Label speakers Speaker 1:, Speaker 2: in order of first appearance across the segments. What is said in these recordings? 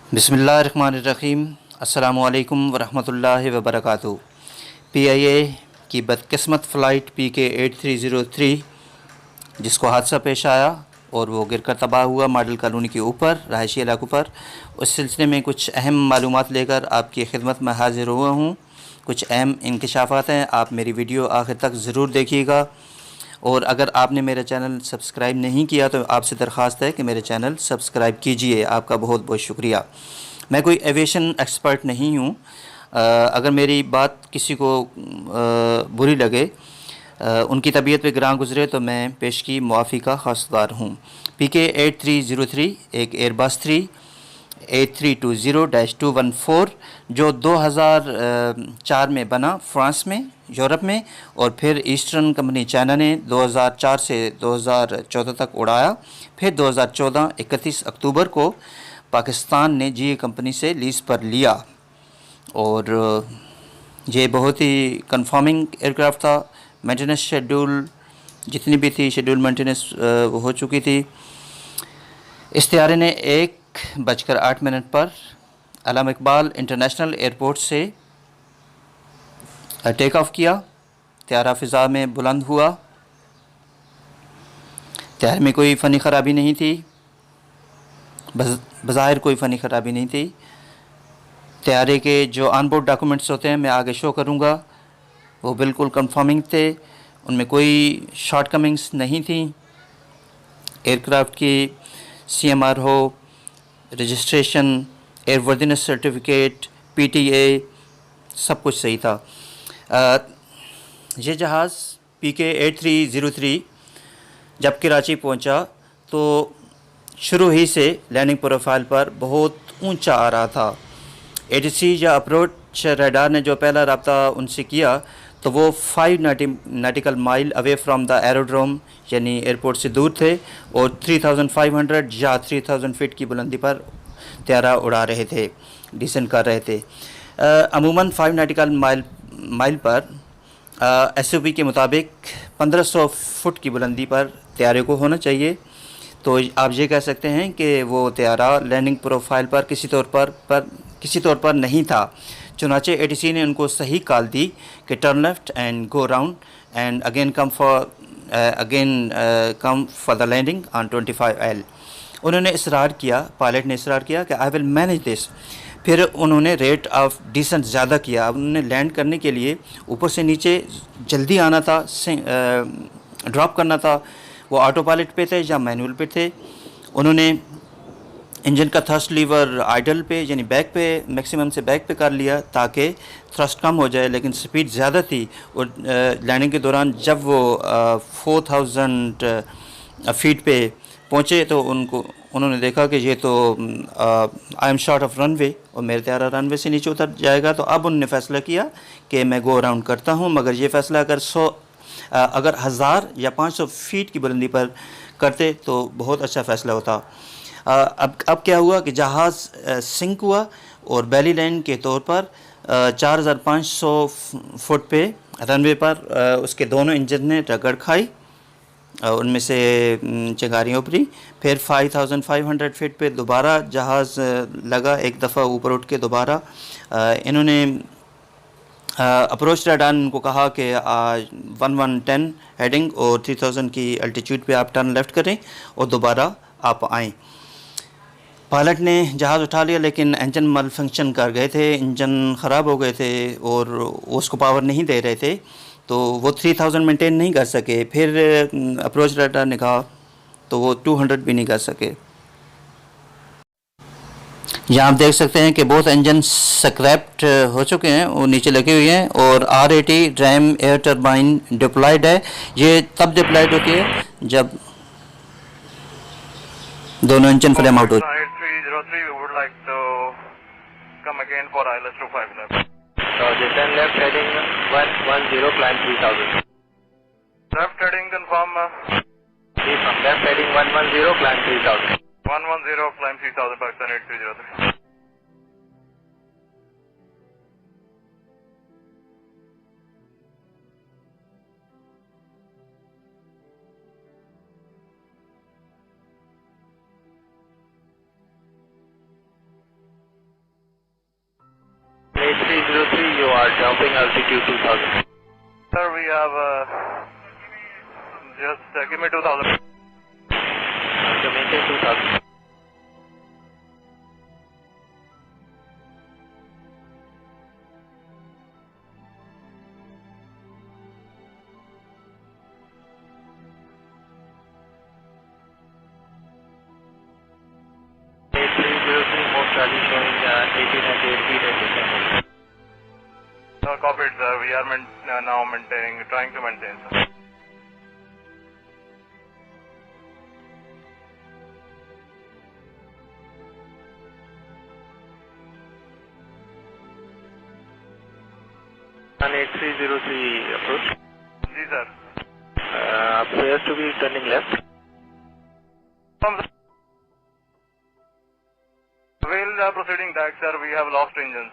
Speaker 1: बिस्मिल्लाहिर्रहमानिर्रहीम। अस्सलामुअलैकुम वरहमतुल्लाहि वबरकातुहू। पीआईए की बदकिस्मत फ़्लाइट PK-8303 जिसको हादसा पेश आया और वो गिरकर तबाह हुआ मॉडल कॉलोनी के ऊपर रहायशी इलाकों पर, उस सिलसिले में कुछ अहम मालूमात लेकर आपकी खिदमत में हाज़िर हुआ हूँ। कुछ अहम इंकशाफात हैं, आप मेरी वीडियो आखिर तक ज़रूर देखिएगा। और अगर आपने मेरा चैनल सब्सक्राइब नहीं किया तो आपसे दरख्वास्त है कि मेरे चैनल सब्सक्राइब कीजिए। आपका बहुत बहुत शुक्रिया। मैं कोई एविएशन एक्सपर्ट नहीं हूँ। अगर मेरी बात किसी को बुरी लगे, उनकी तबीयत पे गिरां गुज़रे, तो मैं पेशगी मुआफ़ी का खासदार हूँ। PK-8303 एक एयरबस 8320-214 जो 2004 में बना फ्रांस में, यूरोप में, और फिर ईस्टर्न कंपनी चाइना ने 2004 से 2014 तक उड़ाया। फिर 2014 31 अक्टूबर को पाकिस्तान ने GE कंपनी से लीज़ पर लिया और ये बहुत ही कंफर्मिंग एयरक्राफ्ट था। मेंटेनेंस शेड्यूल जितनी भी थी, शेड्यूल मेंटेनेंस वो हो चुकी थी। इस तैयारे ने 1:08 पर अल्लामा इकबाल इंटरनेशनल एयरपोर्ट से टेक ऑफ किया। तैयारा फ़िज़ा में बुलंद हुआ। तैयारे में कोई फ़नी ख़राबी नहीं थी, बज़ाहिर कोई फ़नी ख़राबी नहीं थी। तैयारे के जो ऑन बोर्ड डॉक्यूमेंट्स होते हैं, मैं आगे शो करूँगा, वो बिल्कुल कंफर्मिंग थे, उनमें कोई शॉर्टकमिंग्स नहीं थी। एयरक्राफ्ट की CMR हो, रजिस्ट्रेशन, एयरवर्दीनेस सर्टिफिकेट, PTA, सब कुछ सही था। ये जहाज़ PK-8303 जब कराची पहुंचा तो शुरू ही से लैंडिंग प्रोफाइल पर बहुत ऊंचा आ रहा था। ATC या अप्रोच रडार ने जो पहला रब्ता उनसे किया तो वो 5 nautical mile away from the aerodrome यानी एयरपोर्ट से दूर थे और 3500 या 3000 फीट की बुलंदी पर तैयारा उड़ा रहे थे, डिसेंट कर रहे थे। अमूमन 5 नॉटिकल माइल पर SOP के मुताबिक 1500 फुट की बुलंदी पर तैयारे को होना चाहिए। तो आप ये कह सकते हैं कि वो तैयारा लैंडिंग प्रोफाइल पर किसी तौर पर नहीं था। चुनाचे ATC ने उनको सही कॉल दी कि turn left and go round and again come for the landing on 25L। उन्होंने इसरार किया, पायलट ने इसरार किया कि आई विल मैनेज दिस। फिर उन्होंने रेट ऑफ डिसेंट ज़्यादा किया। उन्होंने लैंड करने के लिए ऊपर से नीचे जल्दी आना था, ड्रॉप करना था। वो ऑटो पायलट पे थे या मैनुअल पे थे। उन्होंने इंजन का थ्रस्ट लीवर आइडल पे यानी बैक पे, मैक्सिमम से बैक पे कर लिया ताकि थ्रस्ट कम हो जाए, लेकिन स्पीड ज़्यादा थी। और लैंडिंग के दौरान जब वो 4000 फीट पे पहुँचे तो उन्होंने देखा कि ये तो I am short of runway और मेरा तैयारा रनवे से नीचे उतर जाएगा। तो अब उन्होंने फ़ैसला किया कि मैं गो अराउंड करता हूँ। मगर ये फ़ैसला अगर 1000 या 500 फीट की बुलंदी पर करते तो बहुत अच्छा फ़ैसला होता। अब क्या हुआ कि जहाज़ सिंक हुआ और बैली लैंड के तौर पर 4500 फुट पे रनवे पर उसके दोनों इंजन ने टक्कर खाई, उनमें से चिंगारियाँ उभरी। फिर 5500 फीट पे दोबारा जहाज़ लगा, एक दफ़ा ऊपर उठ के दोबारा इन्होंने अप्रोच रडार को कहा कि 1110 हेडिंग और 3000 की अल्टीट्यूड पे आप टर्न लेफ़्ट करें और दोबारा आप आएँ। पायलट ने जहाज़ उठा लिया लेकिन इंजन मल फंक्शन कर गए थे, इंजन ख़राब हो गए थे और उसको पावर नहीं दे रहे थे, तो वो 3000 मेंटेन नहीं कर सके। फिर अप्रोच रडार ने कहा तो वो 200 भी नहीं कर सके। यहाँ आप देख सकते हैं कि बहुत इंजन स्क्रैप्ड हो चुके हैं, वो नीचे लगे हुए हैं और R80 RAM air turbine diploid है। ये तब डिप्लॉयड होती है जब दोनों इंजन फ्लेम आउट हो।
Speaker 2: 8303, we would like to come again for ILS 25 left. Descend left heading 110, climb 3000. Left heading confirm. From left heading 110, climb 3000. 110, climb 3000, Pakistan 8303. jumping altitude 2000. Sir, we have just give me 2000. So maintain 2000. Charlie showing 1808 feet at descent. Copied, sir. We are now trying to maintain, sir. On 8303 approach. Ji sir. Appears to be turning left. While proceeding back, sir, we have lost engines.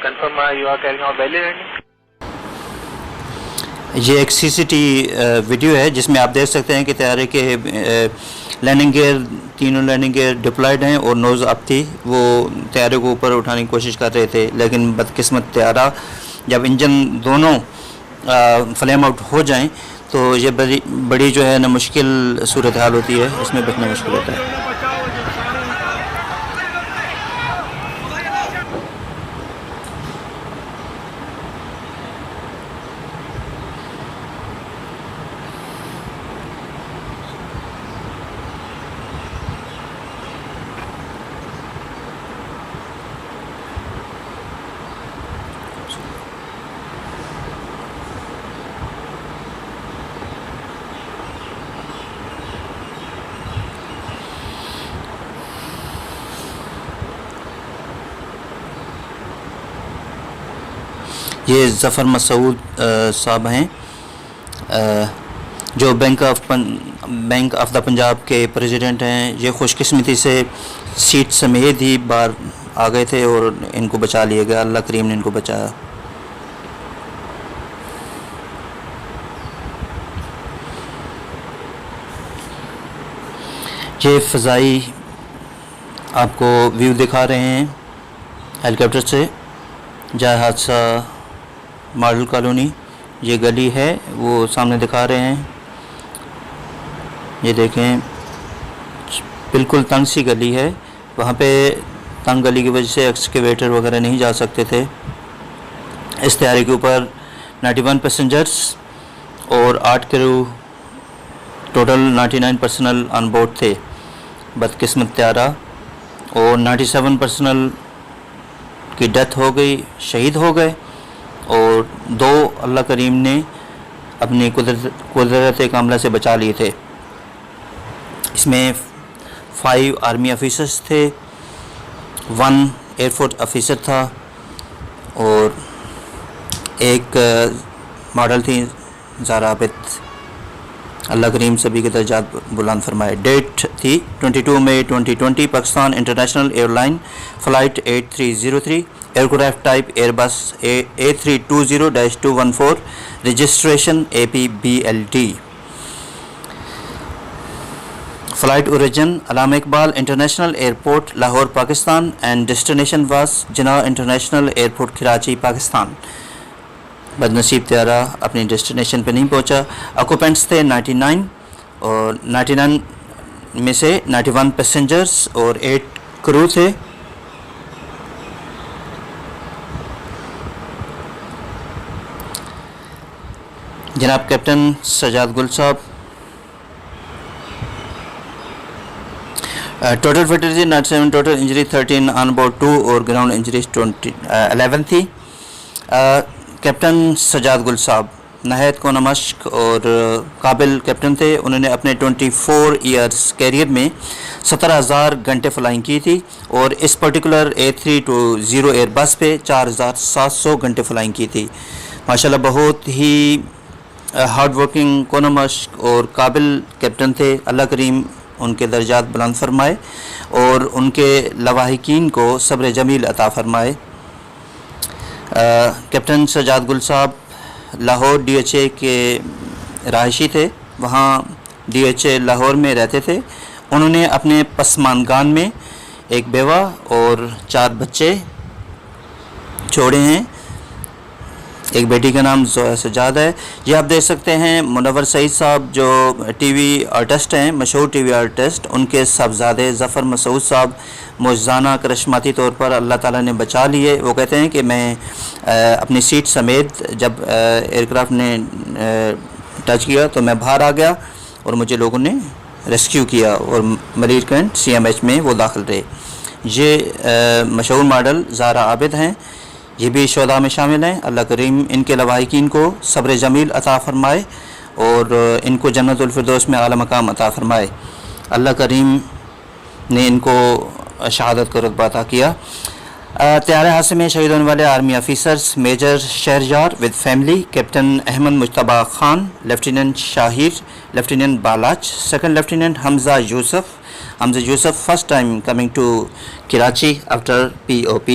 Speaker 2: Confirm you are carrying out belly landing?
Speaker 1: ये एक CCTV video है जिसमें आप देख सकते हैं कि तैयारे के लैंडिंग गियर, तीनों लैंडिंग गियर डिप्लॉयड हैं और नोज़ अप थी। वो तैयारे को ऊपर उठाने की कोशिश कर रहे थे, लेकिन बदकिस्मत तैयारा जब इंजन दोनों फ्लेम आउट हो जाएं तो ये बड़ी जो है ना मुश्किल सूरत हाल होती है, इसमें बचना मुश्किल होता है। ये ज़फ़र मसूद साहब हैं जो बैंक ऑफ द पंजाब के प्रेसिडेंट हैं। ये खुशकिस्मती से सीट समेत ही बाहर आ गए थे और इनको बचा लिया गया, अल्लाह करीम ने इनको बचाया। ये फ़ज़ाई आपको व्यू दिखा रहे हैं हेलीकॉप्टर से। जय हादसा मॉडल कॉलोनी, ये गली है वो सामने दिखा रहे हैं। ये देखें बिल्कुल तंग सी गली है, वहाँ पे तंग गली की वजह से एक्सकेवेटर वगैरह नहीं जा सकते थे। इस तैयारी के ऊपर 91 पैसेंजर्स और 8 crew, total 99 personal on board थे। बदकिस्मत तैयारा और 97 पर्सनल की डेथ हो गई, शहीद हो गए, और 2 अल्लाह करीम ने अपनी कुदरत कामला से बचा लिए थे। इसमें 5 आर्मी ऑफिसर्स थे, 1 एयरफोर्स ऑफिसर था और एक मॉडल थी ज़ारा आबिद। अल्लाह करीम सभी के दर्जात बुलंद फरमाए। डेट थी 22 मई 2020, Pakistan International airline flight 8303, aircraft type Airbus A320-214, registration APBLD। Flight origin Allama Iqbal international airport Lahore Pakistan and destination वास जिन्ना इंटरनेशनल एयरपोर्ट कराची पाकिस्तान। बदनसीब तैयारा अपनी डेस्टिनेशन पे नहीं पहुंचा। ऑक्यूपेंट्स थे 99 और 99 में से 91 पैसेंजर्स और 8 क्रू थे। जनाब कैप्टन सजाद गुल साहब। Total fatality 97, total injury 13, on board 2 और ग्राउंड इंजरीज 11 थी। कैप्टन सजाद गुल साहब नहायत को नमश्क और काबिल कैप्टन थे। उन्होंने अपने 24 ईयर्स कैरियर में 17,000 घंटे फ्लाइंग की थी और इस पर्टिकुलर A320 एयरबस पे 4,700 घंटे फ्लाइंग की थी। माशाल्लाह बहुत ही हार्ड वर्किंग, को नमश्क और काबिल कैप्टन थे। अल्लाह करीम उनके दर्जात बुलंद फरमाए और उनके लवाहिकीन को सब्र जमील अता फरमाए। कैप्टन सजाद गुल साहब लाहौर DHA के रहायशी थे, वहाँ DHA लाहौर में रहते थे। उन्होंने अपने पसमानगान में एक बेवा और 4 बच्चे छोड़े हैं। एक बेटी का नाम सजाद है। ये आप देख सकते हैं मुनव्वर सईद साहब जो टीवी आर्टिस्ट हैं, मशहूर टीवी आर्टिस्ट, उनके साहबजादे ज़फ़र मसूद साहब मुआज़ाना करिश्माती तौर पर अल्लाह ताला ने बचा लिए। वो कहते हैं कि मैं अपनी सीट समेत जब एयरक्राफ्ट ने टच किया तो मैं बाहर आ गया और मुझे लोगों ने रेस्क्यू किया और मरीरकंड CMH में वो दाखिल रहे। ये मशहूर मॉडल ज़ारा आबिद हैं, ये भी शुहदा में शामिल हैं। अल्लाह करीम इनके लवाहिकीन को सब्र जमील अता फ़रमाए और इनको जन्नतुल फिरदौस में आला मकाम अता फ़रमाए। अल्लाह करीम ने इनको शहादत का रुतबा अता किया। तैयार हादसे में शहीद होने वाले army officers major Shahryar with family, captain Ahmad Mujtaba Khan, lieutenant Shahir, lieutenant Balach, second lieutenant Hamza Yusuf first time coming to Karachi after POP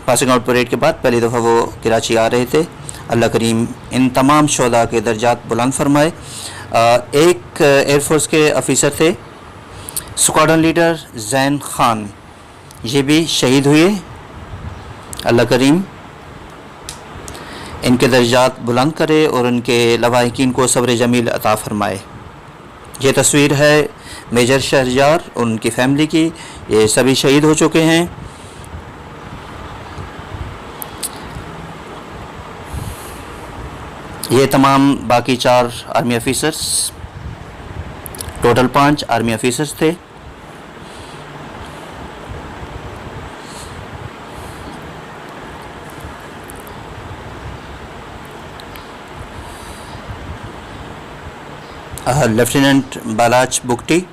Speaker 1: passing out parade के बाद पहली दफ़ा वो कराची आ रहे थे। अल्लाह करीम इन तमाम शोहदा के दर्जात बुलंद फरमाए। एक एयरफोर्स के ऑफिसर थे स्क्वाड्रन लीडर जैन खान, ये भी शहीद हुए। अल्लाह करीम इनके दर्जात बुलंद करे और उनके लवाहिकीन को सब्र जमील अता फ़रमाए। ये तस्वीर है मेजर शहरयार और उनकी फैमिली की, ये सभी शहीद हो चुके हैं। ये तमाम बाकी 4 army officers, total 5 army officers थे। लेफ्टिनेंट बालाच बुगटी,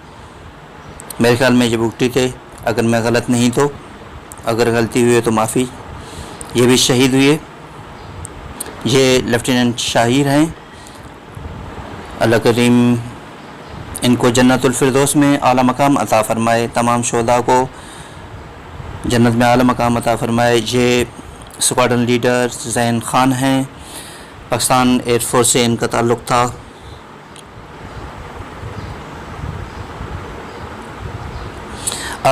Speaker 1: मेरे ख्याल में ये बुगटी थे, अगर मैं गलत नहीं तो, अगर गलती हुई है तो माफ़ी। ये भी शहीद हुए। ये लेफ्टिनेंट शाहिर हैं, अल्लाह करीम इनको जन्नतुल फिरदौस में आला मकाम अता फ़रमाए। तमाम शोहदा को जन्नत में आला मकाम अता फ़रमाए। ये स्क्वाड्रन लीडर जैन खान हैं, पाकिस्तान एयरफोर्स से इनका ताल्लुक़ था।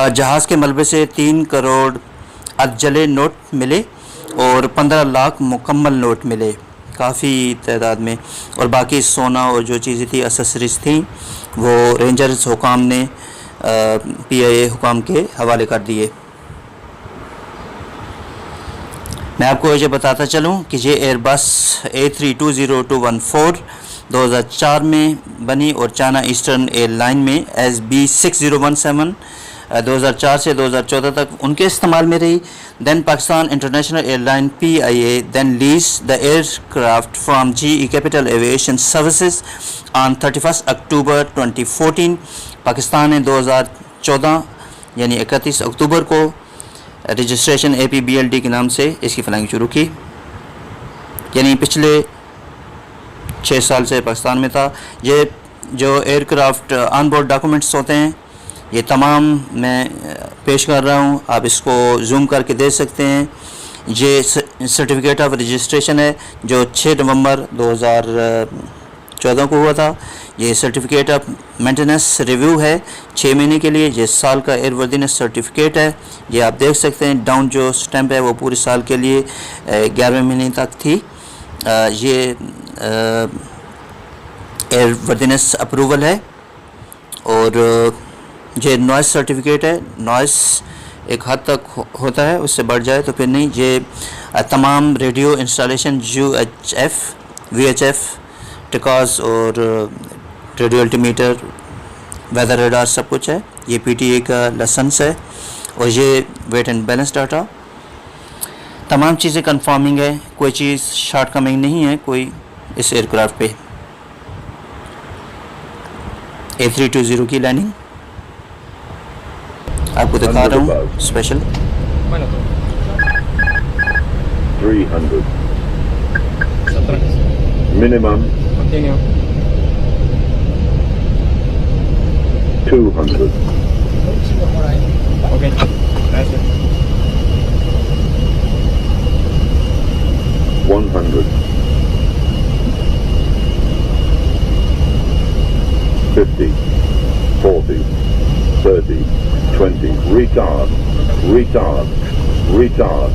Speaker 1: जहाज़ के मलबे से 3 करोड़ अजले नोट मिले और 15 लाख मुकम्मल नोट मिले, काफ़ी तादाद में। और बाकी सोना और जो चीज़ें थी, एसेसरीज़ थी, वो रेंजर्स हुकाम ने PIA हुकाम के हवाले कर दिए। मैं आपको ये बताता चलूँ कि ये एयरबस A320-214 2004 में बनी और चाइना ईस्टर्न एयरलाइन में SB6017 2004 से 2014 तक उनके इस्तेमाल में रही। Then Pakistan International Airline PIA then lease the aircraft from GE Capital Aviation Services on 31 October 2014। Pakistan ने 2014 यानी 31 अक्टूबर को रजिस्ट्रेशन APBLD के नाम से इसकी फ्लाइंग शुरू की, यानी पिछले 6 साल से पाकिस्तान में था। ये जो एयरक्राफ्ट ऑन बोर्ड डॉक्यूमेंट्स होते हैं, ये तमाम मैं पेश कर रहा हूँ, आप इसको जूम करके देख सकते हैं। ये सर्टिफिकेट ऑफ रजिस्ट्रेशन है जो 6 नवंबर 2014 को हुआ था। ये सर्टिफिकेट ऑफ मेंटेनेंस रिव्यू है 6 महीने के लिए। ये साल का एयरवर्दीनेस सर्टिफिकेट है, ये आप देख सकते हैं। डाउन जो स्टैंप है वो पूरे साल के लिए 11वें महीने तक थी। ये एयरवर्दीनेस अप्रूवल है। और ये नॉइस सर्टिफिकेट है, नॉइस एक हद तक होता है, उससे बढ़ जाए तो फिर नहीं। ये तमाम रेडियो इंस्टॉलेशन UHF VHF टिकास और रेडियो अल्टीमीटर वेदर रडार सब कुछ है। ये PTA का लाइसेंस है और ये वेट एंड बैलेंस डाटा, तमाम चीज़ें कंफर्मिंग है, कोई चीज़ शॉर्ट कमिंग नहीं है कोई इस एयरक्राफ्ट पे। A320 की लैंडिंग आपको दिखा रहा हूँ special.
Speaker 3: 300 minimum 200
Speaker 2: Okay. That's it.
Speaker 3: 100 50 40 30 20 retard Retard. Retard.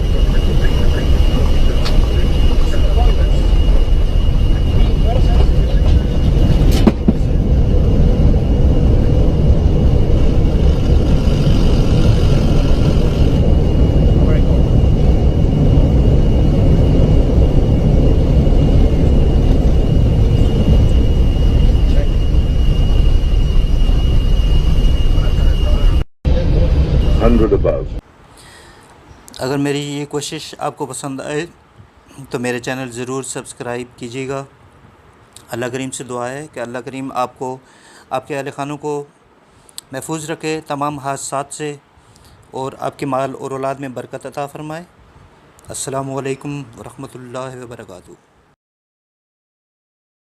Speaker 3: 100 above.
Speaker 1: अगर मेरी ये कोशिश आपको पसंद आए तो मेरे चैनल ज़रूर सब्सक्राइब कीजिएगा। अल्लाह करीम से दुआ है कि अल्लाह करीम आपको, आपके अहल खानों को महफूज रखे तमाम हादसात से और आपके माल और औलाद में बरकत अता फ़रमाए। अस्सलामु अलैकुम व रहमतुल्लाहि व बरकातुहू।